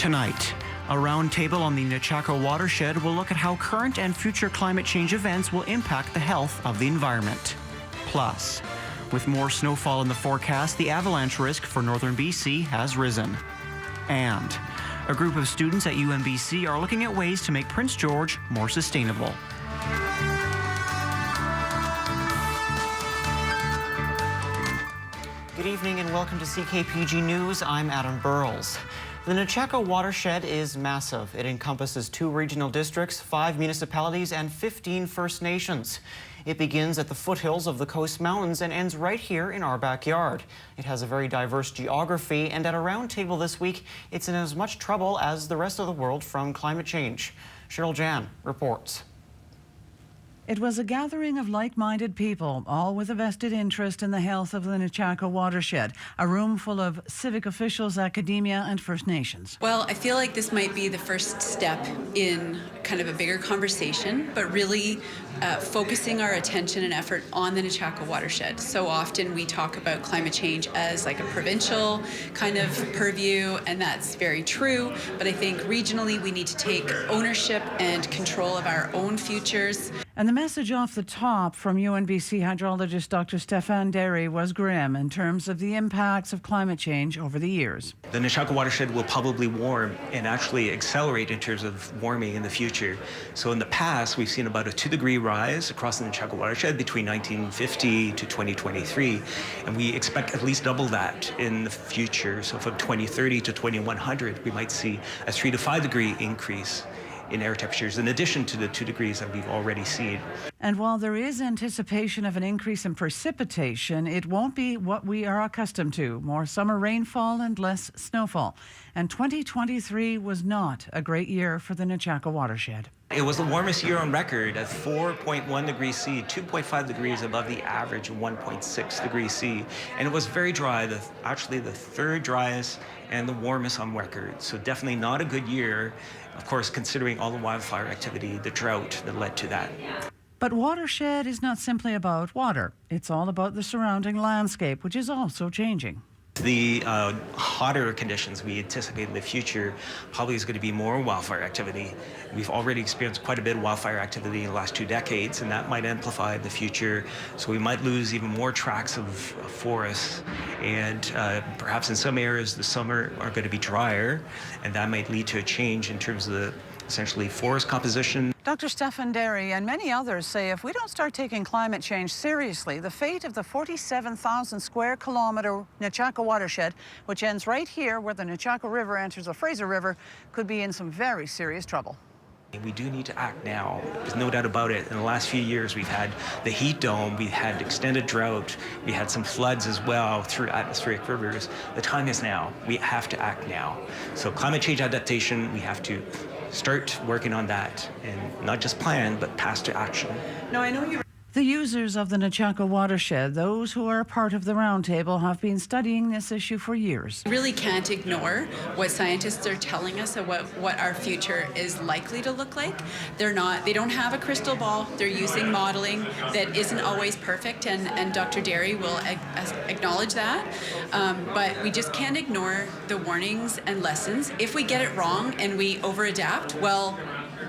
Tonight, a roundtable on the Nechako watershed will look at how current and future climate change events will impact the health of the environment. Plus, with more snowfall in the forecast, the avalanche risk for northern BC has risen. And a group of students at UNBC are looking at ways to make Prince George more sustainable. Good evening and welcome to CKPG News. I'm Adam Burles. The Nechako watershed is massive. It encompasses 2 regional districts, 5 municipalities, and 15 First Nations. It begins at the foothills of the Coast Mountains and ends right here in our backyard. It has a very diverse geography, and at a roundtable this week, it's in as much trouble as the rest of the world from climate change. Cheryl Jan reports. It was a gathering of like-minded people, all with a vested interest in the health of the Nechako watershed, a room full of civic officials, academia and First Nations. Well, I feel like this might be the first step in kind of a bigger conversation, but really focusing our attention and effort on the Nechako watershed. So often we talk about climate change as like a provincial kind of purview, and that's very true, but I think regionally we need to take ownership and control of our own futures. And the message off the top from UNBC hydrologist Dr. Stefan Derry was grim in terms of the impacts of climate change over the years. The Nechako watershed will probably warm and actually accelerate in terms of warming in the future. So in the past, we've seen about a 2-degree rise across the Nechako watershed between 1950 to 2023, and we expect at least double that in the future. So from 2030 to 2100, we might see a 3 to 5 degree increase in air temperatures, in addition to the 2 degrees that we've already seen. And while there is anticipation of an increase in precipitation, it won't be what we are accustomed to, more summer rainfall and less snowfall. And 2023 was not a great year for the Nechako watershed. It was the warmest year on record at 4.1 degrees C, 2.5 degrees above the average of 1.6 degrees C. And it was very dry, actually the 3rd driest and the warmest on record. So definitely not a good year, of course, considering all the wildfire activity, the drought that led to that. But watershed is not simply about water. It's all about the surrounding landscape, which is also changing. The hotter conditions we anticipate in the future probably is going to be more wildfire activity. We've already experienced quite a bit of wildfire activity in the last 2 decades, and that might amplify in the future. So we might lose even more tracts of forests, and perhaps in some areas the summer are going to be drier, and that might lead to a change in terms of the essentially forest composition. Dr. Stefan Derry and many others say if we don't start taking climate change seriously, the fate of the 47,000 square kilometre Nechako watershed, which ends right here where the Nechako River enters the Fraser River, could be in some very serious trouble. We do need to act now. There's no doubt about it. In the last few years, we've had the heat dome, we've had extended drought, we had some floods as well through atmospheric rivers. The time is now. We have to act now. So climate change adaptation, we have to start working on that and not just plan, but pass to action. No, I know you. The users of the Nechako watershed, those who are part of the roundtable, have been studying this issue for years. We really can't ignore what scientists are telling us about what our future is likely to look like. They don't have a crystal ball. They're using modeling that isn't always perfect, and Dr. Derry will acknowledge that. But we just can't ignore the warnings and lessons. If we get it wrong and we over-adapt, well,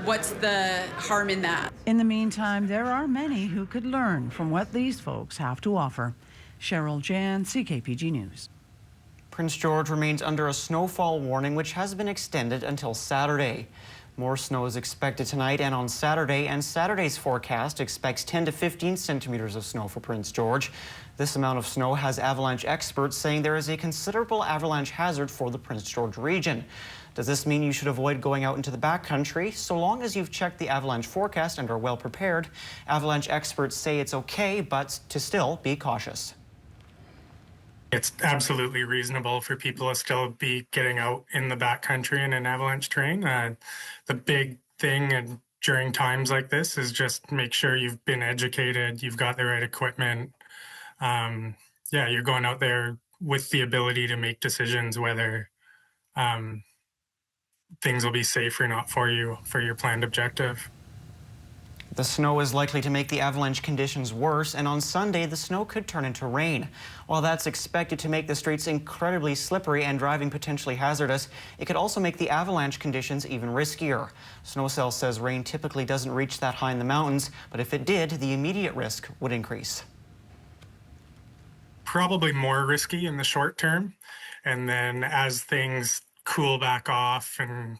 what's the harm in that? In the meantime, there are many who could learn from what these folks have to offer. Cheryl Jan, CKPG News. Prince George remains under a snowfall warning, which has been extended until Saturday. More snow is expected tonight and on Saturday, and Saturday's forecast expects 10 to 15 centimeters of snow for Prince George. This amount of snow has avalanche experts saying there is a considerable avalanche hazard for the Prince George region. Does this mean you should avoid going out into the backcountry? So long as you've checked the avalanche forecast and are well prepared, avalanche experts say it's okay, but to still be cautious. It's absolutely reasonable for people to still be getting out in the backcountry in an avalanche terrain. The big thing during times like this is just make sure you've been educated, you've got the right equipment. You're going out there with the ability to make decisions whether things will be safe or not for you for your planned objective. The snow is likely to make the avalanche conditions worse, and on Sunday, the snow could turn into rain. While that's expected to make the streets incredibly slippery and driving potentially hazardous, it could also make the avalanche conditions even riskier. SnowCell says rain typically doesn't reach that high in the mountains, but if it did, the immediate risk would increase. Probably more risky in the short term. And then as things cool back off and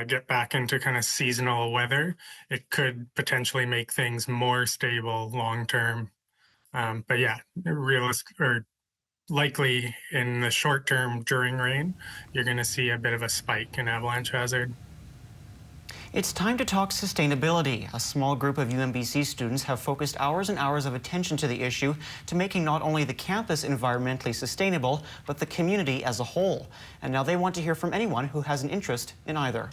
get back into kind of seasonal weather, it could potentially make things more stable long term. But yeah, realistic or likely in the short term during rain, you're going to see a bit of a spike in avalanche hazard. It's time to talk sustainability. A small group of UNBC students have focused hours and hours of attention to the issue, to making not only the campus environmentally sustainable, but the community as a whole. And now they want to hear from anyone who has an interest in either.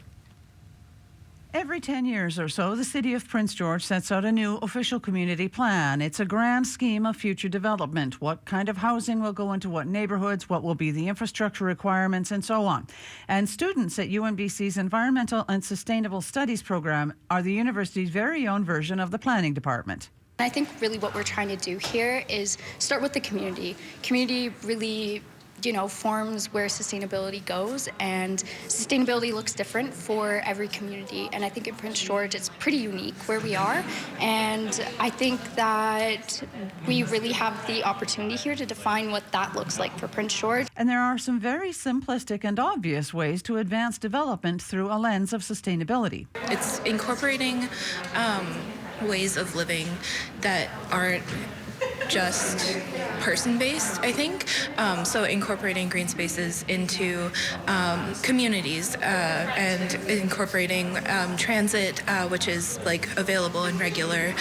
Every 10 years or so, the city of Prince George sets out a new official community plan. It's a grand scheme of future development. What kind of housing will go into what neighborhoods, what will be the infrastructure requirements, and so on. And students at UNBC's Environmental and Sustainable Studies program are the university's very own version of the planning department. I think really what we're trying to do here is start with the community. Community really forms where sustainability goes, and sustainability looks different for every community. And I think in Prince George, it's pretty unique where we are. And I think that we really have the opportunity here to define what that looks like for Prince George. And there are some very simplistic and obvious ways to advance development through a lens of sustainability. It's incorporating ways of living that aren't just person-based, I think. So incorporating green spaces into communities and incorporating transit, which is available and regular,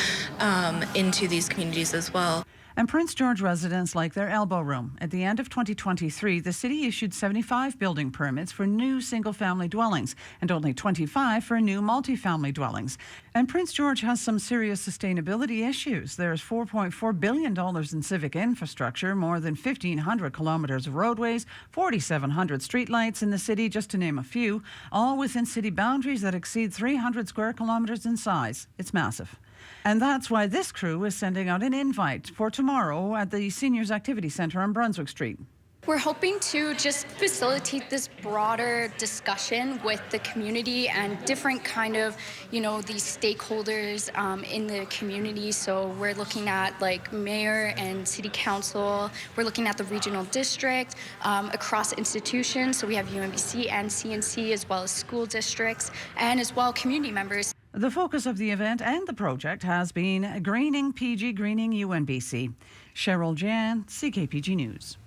into these communities as well. And Prince George residents like their elbow room. At the end of 2023, the city issued 75 building permits for new single-family dwellings and only 25 for new multi-family dwellings. And Prince George has some serious sustainability issues. There's $4.4 billion in civic infrastructure, more than 1,500 kilometers of roadways, 4,700 streetlights in the city, just to name a few, all within city boundaries that exceed 300 square kilometers in size. It's massive. And that's why this crew is sending out an invite for tomorrow at the Seniors Activity Centre on Brunswick Street. We're hoping to just facilitate this broader discussion with the community and different kind of, these stakeholders in the community. So we're looking at mayor and city council. We're looking at the regional district, across institutions. So we have UNBC and CNC, as well as school districts, and as well community members. The focus of the event and the project has been Greening PG, Greening UNBC. Cheryl Jan, CKPG News.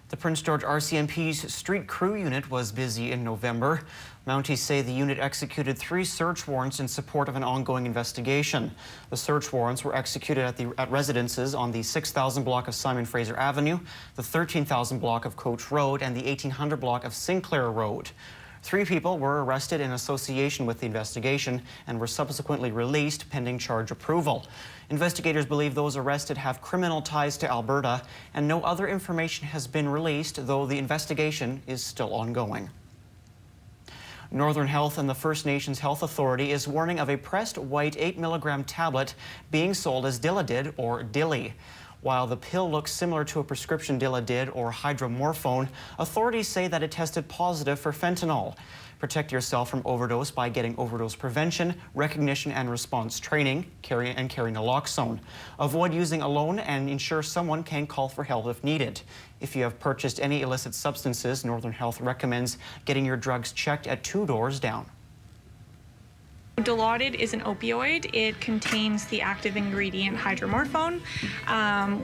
The Prince George RCMP's street crew unit was busy in November. Mounties say the unit executed 3 search warrants in support of an ongoing investigation. The search warrants were executed at residences on the 6,000 block of Simon Fraser Avenue, the 13,000 block of Coach Road, and the 1,800 block of Sinclair Road. 3 people were arrested in association with the investigation and were subsequently released pending charge approval. Investigators believe those arrested have criminal ties to Alberta, and no other information has been released, though the investigation is still ongoing. Northern Health and the First Nations Health Authority is warning of a pressed white 8 milligram tablet being sold as Dilaudid or Dilly. While the pill looks similar to a prescription Dilaudid or hydromorphone, authorities say that it tested positive for fentanyl. Protect yourself from overdose by getting overdose prevention, recognition and response training, carrying naloxone. Avoid using alone and ensure someone can call for help if needed. If you have purchased any illicit substances, Northern Health recommends getting your drugs checked at 2 doors down. Dilaudid is an opioid. It contains the active ingredient hydromorphone,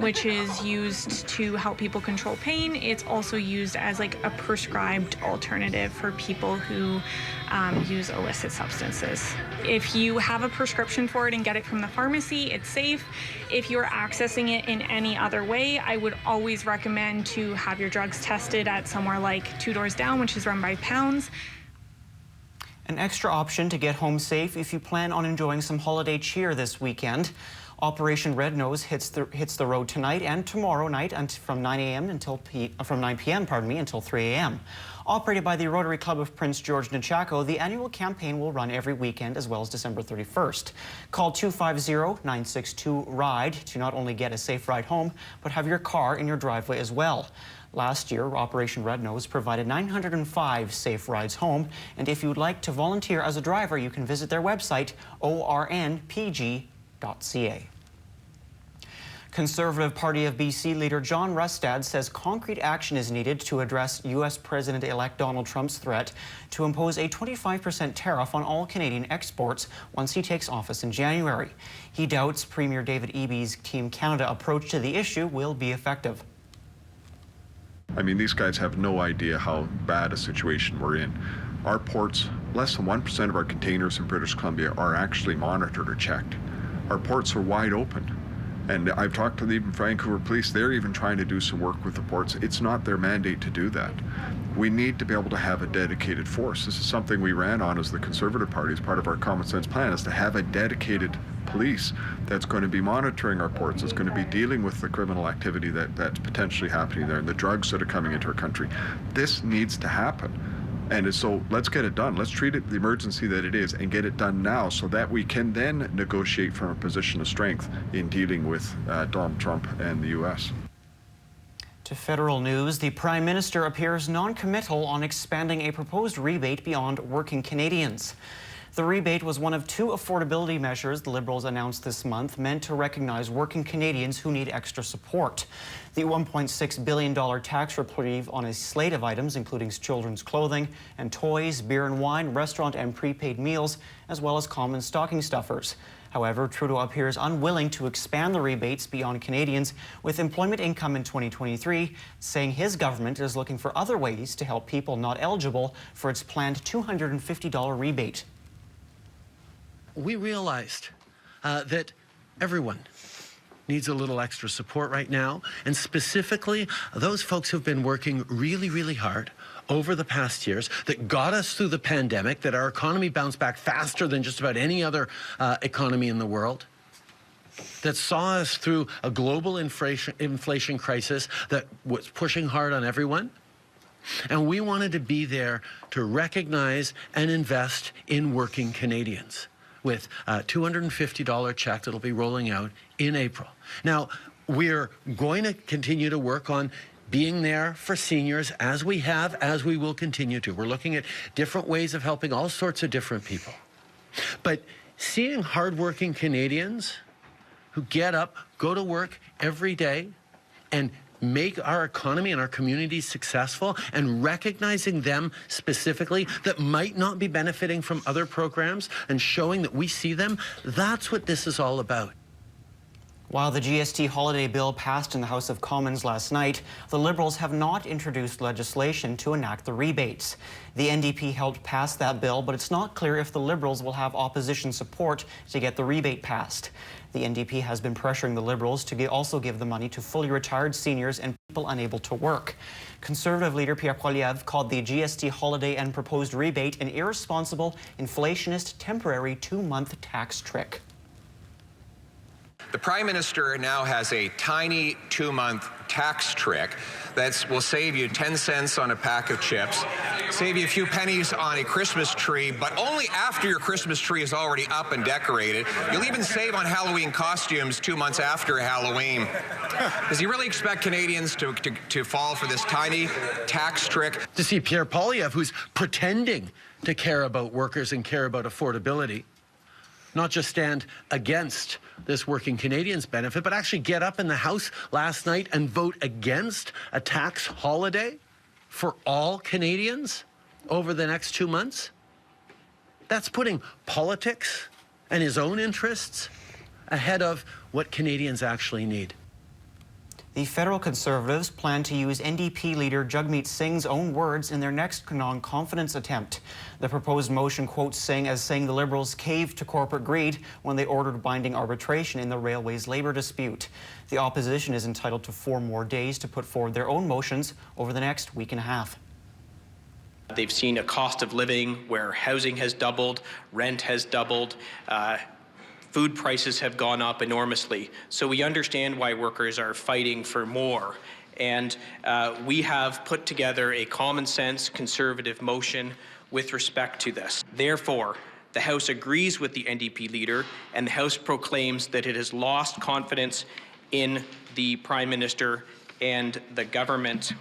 which is used to help people control pain. It's also used as a prescribed alternative for people who use illicit substances. If you have a prescription for it and get it from the pharmacy, it's safe. If you're accessing it in any other way, I would always recommend to have your drugs tested at somewhere like 2 doors down, which is run by Pounds. An extra option to get home safe if you plan on enjoying some holiday cheer this weekend. Operation Red Nose hits the road tonight and tomorrow night from 9 p.m. until 3 a.m. Operated by the Rotary Club of Prince George Nechako, the annual campaign will run every weekend as well as December 31st. Call 250-962-RIDE to not only get a safe ride home, but have your car in your driveway as well. Last year, Operation Red Nose provided 905 safe rides home, and if you would like to volunteer as a driver, you can visit their website, ornpg.ca. Conservative Party of BC leader John Rustad says concrete action is needed to address U.S. President-elect Donald Trump's threat to impose a 25% tariff on all Canadian exports once he takes office in January. He doubts Premier David Eby's Team Canada approach to the issue will be effective. I mean, these guys have no idea how bad a situation we're in. Our ports, less than 1% of our containers in British Columbia are actually monitored or checked. Our ports are wide open. And I've talked to the Vancouver Police, they're even trying to do some work with the ports. It's not their mandate to do that. We need to be able to have a dedicated force. This is something we ran on as the Conservative Party as part of our common sense plan, is to have a dedicated police that's going to be monitoring our ports, that's going to be dealing with the criminal activity that's potentially happening there and the drugs that are coming into our country. This needs to happen. And so let's get it done. Let's treat it the emergency that it is and get it done now so that we can then negotiate from a position of strength in dealing with Donald Trump and the U.S. To federal news, the Prime Minister appears non-committal on expanding a proposed rebate beyond working Canadians. The rebate was one of two affordability measures the Liberals announced this month meant to recognize working Canadians who need extra support. The $1.6 billion tax reprieve on a slate of items, including children's clothing and toys, beer and wine, restaurant and prepaid meals, as well as common stocking stuffers. However, Trudeau appears unwilling to expand the rebates beyond Canadians with employment income in 2023, saying his government is looking for other ways to help people not eligible for its planned $250 rebate. We realized that everyone needs a little extra support right now, and specifically those folks who've been working really, really hard over the past years that got us through the pandemic, that our economy bounced back faster than just about any other economy in the world, that saw us through a global inflation crisis that was pushing hard on everyone. And we wanted to be there to recognize and invest in working Canadians with a $250 check that'll be rolling out in April. Now, we're going to continue to work on being there for seniors as we have, as we will continue to. We're looking at different ways of helping all sorts of different people. But seeing hardworking Canadians who get up, go to work every day, and make our economy and our communities successful, and recognizing them specifically that might not be benefiting from other programs and showing that we see them, that's what this is all about. While the GST holiday bill passed in the House of Commons last night, the Liberals have not introduced legislation to enact the rebates. The NDP helped pass that bill, but it's not clear if the Liberals will have opposition support to get the rebate passed. The NDP has been pressuring the Liberals to also give the money to fully retired seniors and people unable to work. Conservative leader Pierre Poilievre called the GST holiday and proposed rebate an irresponsible, inflationist, temporary 2-month tax trick. The Prime Minister now has a tiny 2-month tax trick that will save you 10 cents on a pack of chips, save you a few pennies on a Christmas tree, but only after your Christmas tree is already up and decorated. You'll even save on Halloween costumes 2 months after Halloween. Does he really expect Canadians to fall for this tiny tax trick? To see Pierre Poilievre, who's pretending to care about workers and care about affordability, not just stand against this working Canadians benefit, but actually get up in the House last night and vote against a tax holiday for all Canadians over the next 2 months. That's putting politics and his own interests ahead of what Canadians actually need. The federal Conservatives plan to use NDP leader Jagmeet Singh's own words in their next non-confidence attempt. The proposed motion quotes Singh as saying the Liberals caved to corporate greed when they ordered binding arbitration in the railways labor dispute. The opposition is entitled to 4 more days to put forward their own motions over the next week and a half. They've seen a cost of living where housing has doubled, rent has doubled, Food prices have gone up enormously, so we understand why workers are fighting for more. And we have put together a common sense conservative motion with respect to this. Therefore, the House agrees with the NDP leader, and the House proclaims that it has lost confidence in the Prime Minister and the government.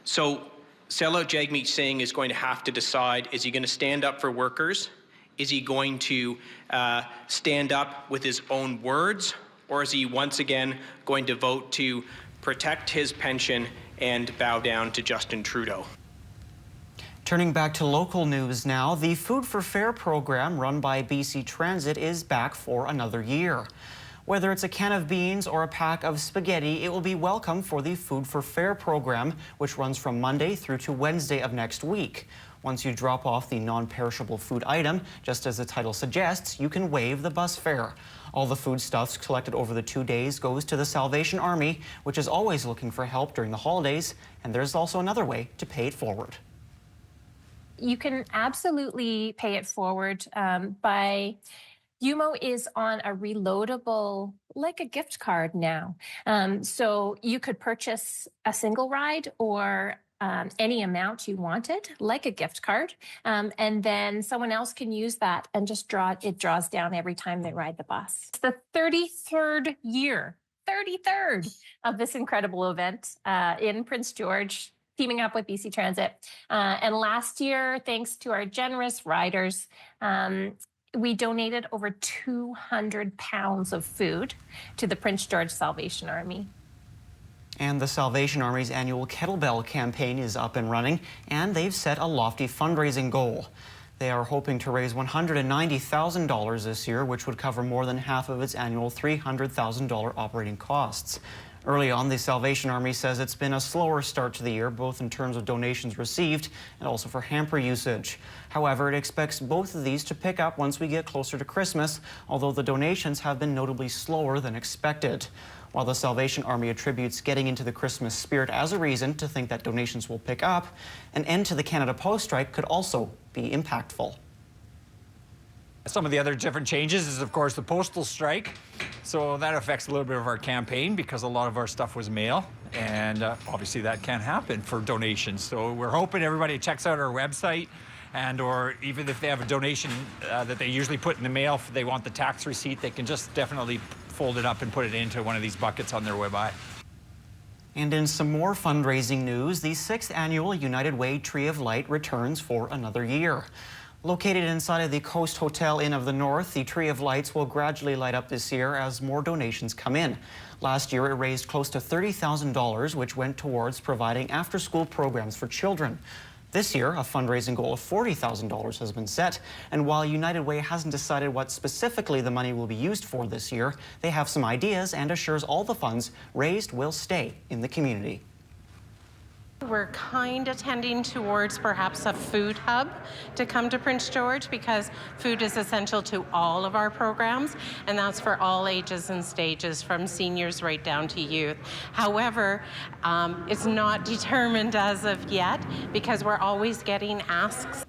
So sellout Jagmeet Singh is going to have to decide, is he going to stand up for workers? Is he going to stand up with his own words? Or is he once again going to vote to protect his pension and bow down to Justin Trudeau? Turning back to local news now, the Food for Fare program run by BC Transit is back for another year. Whether it's a can of beans or a pack of spaghetti, it will be welcome for the Food for Fare program, which runs from Monday through to Wednesday of next week. Once you drop off the non-perishable food item, just as the title suggests, you can waive the bus fare. All the foodstuffs collected over the 2 days goes to the Salvation Army, which is always looking for help during the holidays, and there's also another way to pay it forward. You can absolutely pay it forward by UMO is on a reloadable, like a gift card now. So you could purchase a single ride or any amount you wanted, like a gift card, and then someone else can use that and just draws down every time they ride the bus. It's the 33rd year, 33rd of this incredible event in Prince George, teaming up with BC Transit. And last year, thanks to our generous riders, we donated over 200 pounds of food to the Prince George Salvation Army. And the Salvation Army's annual Kettlebell campaign is up and running, and they've set a lofty fundraising goal. They are hoping to raise $190,000 this year, which would cover more than half of its annual $300,000 operating costs. Early on, the Salvation Army says it's been a slower start to the year, both in terms of donations received and also for hamper usage. However, it expects both of these to pick up once we get closer to Christmas, although the donations have been notably slower than expected. While the Salvation Army attributes getting into the Christmas spirit as a reason to think that donations will pick up, an end to the Canada Post strike could also be impactful. Some of the other different changes is, of course, the postal strike. So that affects a little bit of our campaign because a lot of our stuff was mail. And obviously that can't happen for donations. So we're hoping everybody checks out our website, and or even if they have a donation that they usually put in the mail, if they want the tax receipt, they can just definitely fold it up and put it into one of these buckets on their way by. And in some more fundraising news, the 6th annual United Way Tree of Light returns for another year. Located inside of the Coast Hotel Inn of the North, the Tree of Lights will gradually light up this year as more donations come in. Last year, it raised close to $30,000, which went towards providing after-school programs for children. This year, a fundraising goal of $40,000 has been set, and while United Way hasn't decided what specifically the money will be used for this year, they have some ideas and assures all the funds raised will stay in the community. We're kind of tending towards perhaps a food hub to come to Prince George because food is essential to all of our programs, and that's for all ages and stages, from seniors right down to youth. However, it's not determined as of yet because we're always getting asks.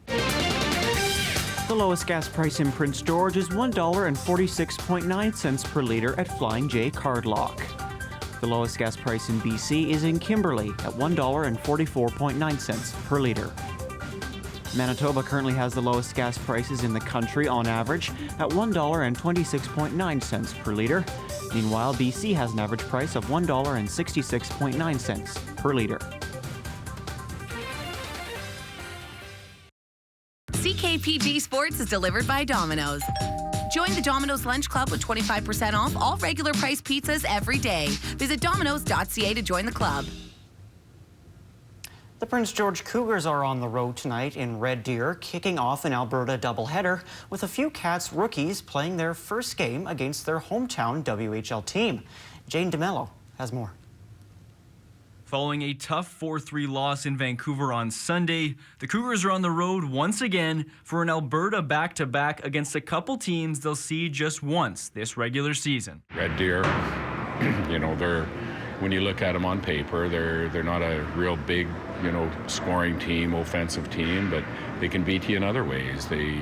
The lowest gas price in Prince George is $1.46.9 per litre at Flying J Cardlock. The lowest gas price in BC is in Kimberley at $1.44.9 per litre. Manitoba currently has the lowest gas prices in the country on average at $1.26.9 per litre. Meanwhile, BC has an average price of $1.66.9 per litre. CKPG Sports is delivered by Domino's. Join the Domino's Lunch Club with 25% off all regular price pizzas every day. Visit Domino's.ca to join the club. The Prince George Cougars are on the road tonight in Red Deer, kicking off an Alberta doubleheader with a few Cats rookies playing their first game against their hometown WHL team. Jane DeMello has more. Following a tough 4-3 loss in Vancouver on Sunday, the Cougars are on the road once again for an Alberta back-to-back against a couple teams they'll see just once this regular season. Red Deer, you know, when you look at them on paper, they're not a real big scoring team, offensive team, but they can beat you in other ways. They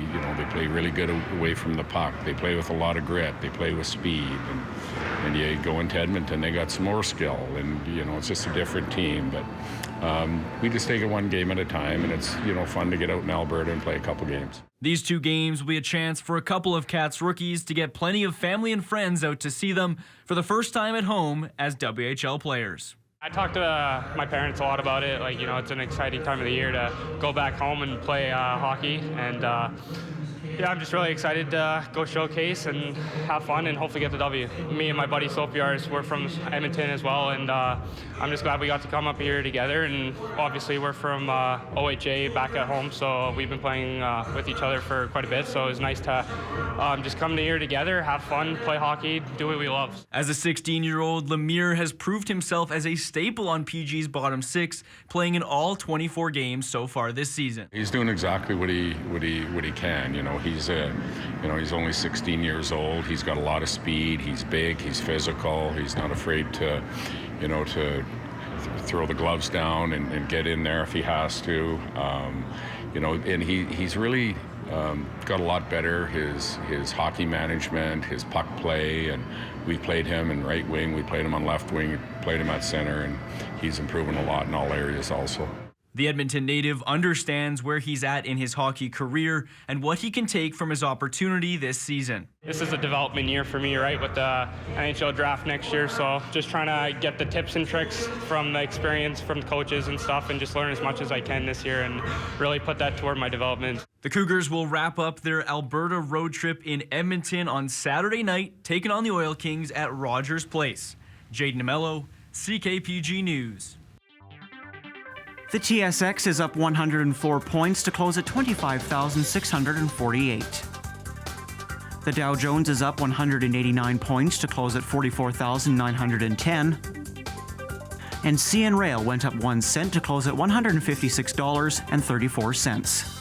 play really good away from the puck. They play with a lot of grit. They play with speed. And you go into Edmonton, they got some more skill, and it's just a different team. But we just take it one game at a time, and it's fun to get out in Alberta and play a couple games. These 2 games will be a chance for a couple of Cats rookies to get plenty of family and friends out to see them for the first time at home as WHL players. I talked to my parents a lot about it. It's an exciting time of the year to go back home and play hockey. And I'm just really excited to go showcase and have fun and hopefully get the W. Me and my buddy Sopiars, we're from Edmonton as well, and I'm just glad we got to come up here together. And obviously we're from OHA back at home, so we've been playing with each other for quite a bit. So it was nice to just come here together, have fun, play hockey, do what we love. As a 16-year-old, Lemire has proved himself as a staple on PG's bottom 6, playing in all 24 games so far this season. He's doing exactly what he can. He's only 16 years old. He's got a lot of speed. He's big. He's physical. He's not afraid to throw the gloves down and get in there if he has to. And he's really got a lot better. His hockey management, his puck play, and we played him in right wing. We played him on left wing. We played him at center, and he's improving a lot in all areas also. The Edmonton native understands where he's at in his hockey career and what he can take from his opportunity this season. This is a development year for me, right, with the NHL draft next year. So just trying to get the tips and tricks from the experience from the coaches and stuff, and just learn as much as I can this year and really put that toward my development. The Cougars will wrap up their Alberta road trip in Edmonton on Saturday night, taking on the Oil Kings at Rogers Place. Jaden Amello, CKPG News. The TSX is up 104 points to close at 25,648. The Dow Jones is up 189 points to close at 44,910. And CN Rail went up 1 cent to close at $156.34.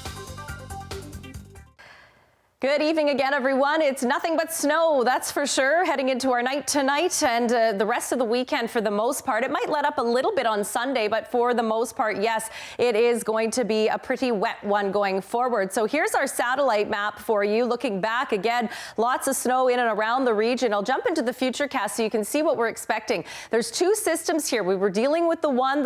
Good evening again, everyone. It's nothing but snow, that's for sure, heading into our night tonight and the rest of the weekend for the most part. It might let up a little bit on Sunday, but for the most part, yes, it is going to be a pretty wet one going forward. So here's our satellite map for you. Looking back again, lots of snow in and around the region. I'll jump into the Futurecast so you can see what we're expecting. There's 2 systems here. We were dealing with the one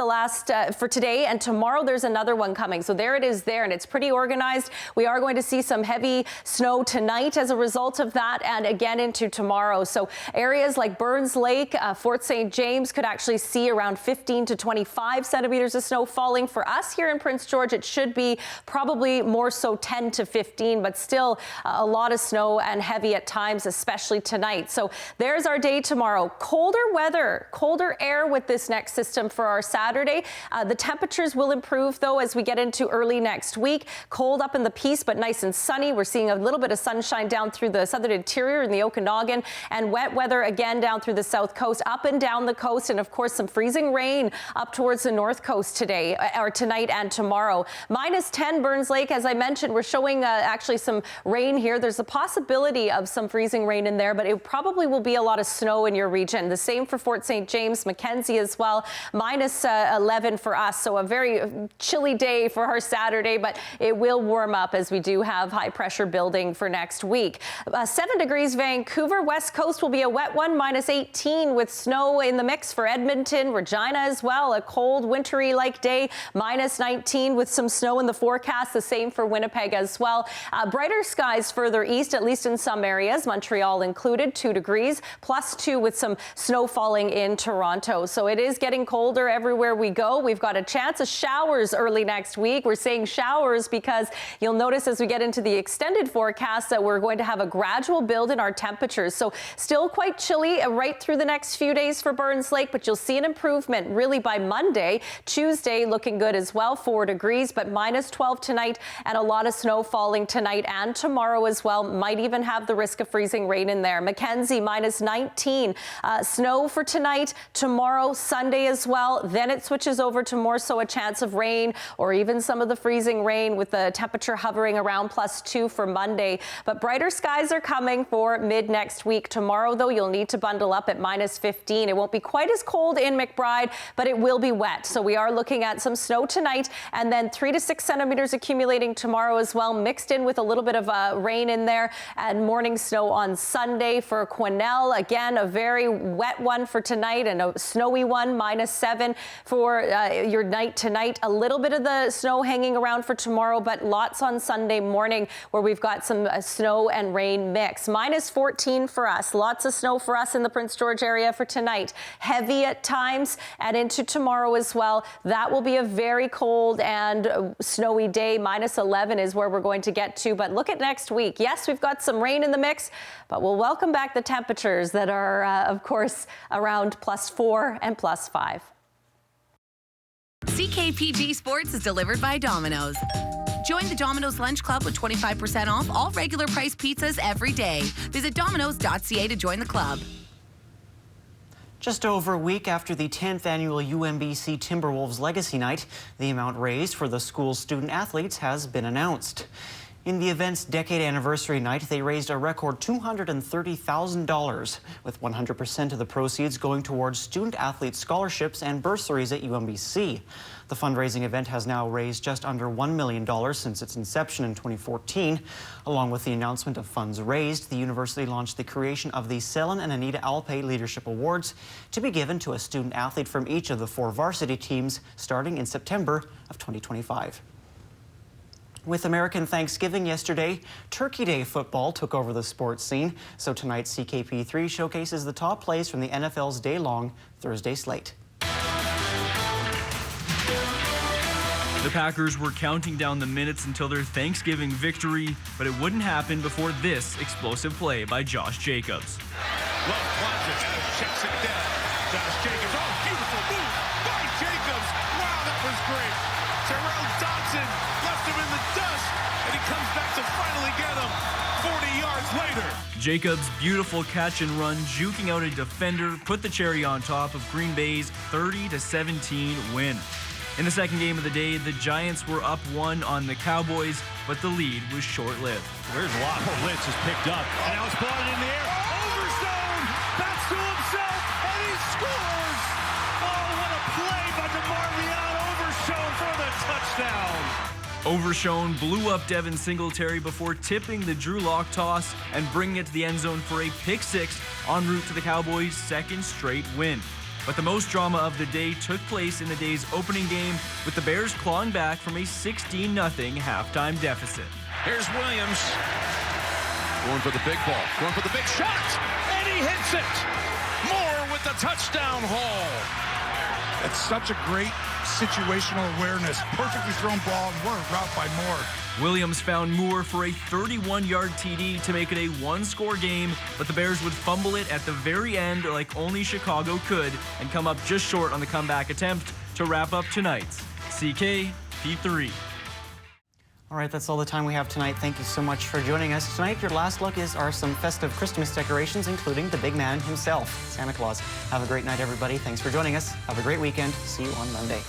for today, and tomorrow there's another one coming. So there it is there, and it's pretty organized. We are going to see some heavy snow tonight as a result of that, and again into tomorrow. So areas like Burns Lake, Fort St. James could actually see around 15 to 25 centimeters of snow falling. For us here in Prince George, it should be probably more so 10 to 15, but still a lot of snow and heavy at times, especially tonight. So there's our day tomorrow. Colder weather, colder air with this next system for our Saturday. The temperatures will improve though as we get into early next week. Cold up in the Peace, but nice and sunny. We're seeing a little bit of sunshine down through the southern interior in the Okanagan, and wet weather again down through the south coast, up and down the coast, and of course some freezing rain up towards the north coast today, or tonight and tomorrow. -10 Burns Lake, as I mentioned, we're showing actually some rain here. There's a possibility of some freezing rain in there, but it probably will be a lot of snow in your region. The same for Fort St. James, Mackenzie as well, -11 for us. So a very chilly day for our Saturday, but it will warm up as we do have high pressure building for next week. 7 degrees Vancouver. West Coast will be a wet one, -18 with snow in the mix for Edmonton, Regina as well. A cold, wintry-like day, -19 with some snow in the forecast. The same for Winnipeg as well. Brighter skies further east, at least in some areas, Montreal included, 2 degrees, +2 with some snow falling in Toronto. So it is getting colder everywhere we go. We've got a chance of showers early next week. We're saying showers because you'll notice as we get into the extended forecast that we're going to have a gradual build in our temperatures. So still quite chilly right through the next few days for Burns Lake, but you'll see an improvement really by Monday. Tuesday looking good as well, 4 degrees, but -12 tonight, and a lot of snow falling tonight and tomorrow as well. Might even have the risk of freezing rain in there. Mackenzie -19. Snow for tonight, tomorrow, Sunday as well. Then it switches over to more so a chance of rain or even some of the freezing rain with the temperature hovering around +2 for Monday. Sunday. But brighter skies are coming for mid next week. Tomorrow, though, you'll need to bundle up at -15. It won't be quite as cold in McBride, but it will be wet. So we are looking at some snow tonight, and then 3 to 6 centimeters accumulating tomorrow as well, mixed in with a little bit of rain in there, and morning snow on Sunday for Quesnel. Again, a very wet one for tonight and a snowy one, -7 for your night tonight. A little bit of the snow hanging around for tomorrow, but lots on Sunday morning where we've got some snow and rain mix. -14 for us. Lots of snow for us in the Prince George area for tonight. Heavy at times and into tomorrow as well. That will be a very cold and snowy day. -11 is where we're going to get to. But look at next week. Yes, we've got some rain in the mix, but we'll welcome back the temperatures that are, of course, around +4 and +5. CKPG Sports is delivered by Domino's. Join the Domino's Lunch Club with 25% off all regular price pizzas every day. Visit domino's.ca to join the club. Just over a week after the 10th annual UMBC Timberwolves Legacy Night, the amount raised for the school's student athletes has been announced. In the event's decade anniversary night, they raised a record $230,000, with 100% of the proceeds going towards student athlete scholarships and bursaries at UMBC. The fundraising event has now raised just under $1 million since its inception in 2014. Along with the announcement of funds raised, the university launched the creation of the Selin and Anita Alpay Leadership Awards to be given to a student athlete from each of the 4 varsity teams starting in September of 2025. With American Thanksgiving yesterday, Turkey Day football took over the sports scene. So tonight, CKP3 showcases the top plays from the NFL's day-long Thursday slate. The Packers were counting down the minutes until their Thanksgiving victory, but it wouldn't happen before this explosive play by Josh Jacobs. Love plunges, checks it down. Josh Jacobs, oh, beautiful move by Jacobs. Wow, that was great. Terrell Dodson left him in the dust, and he comes back to finally get him 40 yards later. Jacobs' beautiful catch and run, juking out a defender, put the cherry on top of Green Bay's 30-17 win. In the second game of the day, the Giants were up 1 on the Cowboys, but the lead was short-lived. Where's Locke? Blitz is picked up, and now it's balled in the air. Overzone! Backs to himself, and he scores! Oh, what a play by DeMarvion Overshown for the touchdown! Overshown blew up Devin Singletary before tipping the Drew Lock toss and bringing it to the end zone for a pick-6 en route to the Cowboys' second straight win. But the most drama of the day took place in the day's opening game, with the Bears clawing back from a 16-0 halftime deficit. Here's Williams. Going for the big ball. Going for the big shot. And he hits it. Moore with the touchdown haul. It's such a great situational awareness. Perfectly thrown ball, and what a route by Moore. Williams found Moore for a 31-yard TD to make it a 1-score game, but the Bears would fumble it at the very end like only Chicago could and come up just short on the comeback attempt to wrap up tonight's CKP3. All right, that's all the time we have tonight. Thank you so much for joining us. Tonight, your last look are some festive Christmas decorations, including the big man himself, Santa Claus. Have a great night, everybody. Thanks for joining us. Have a great weekend. See you on Monday.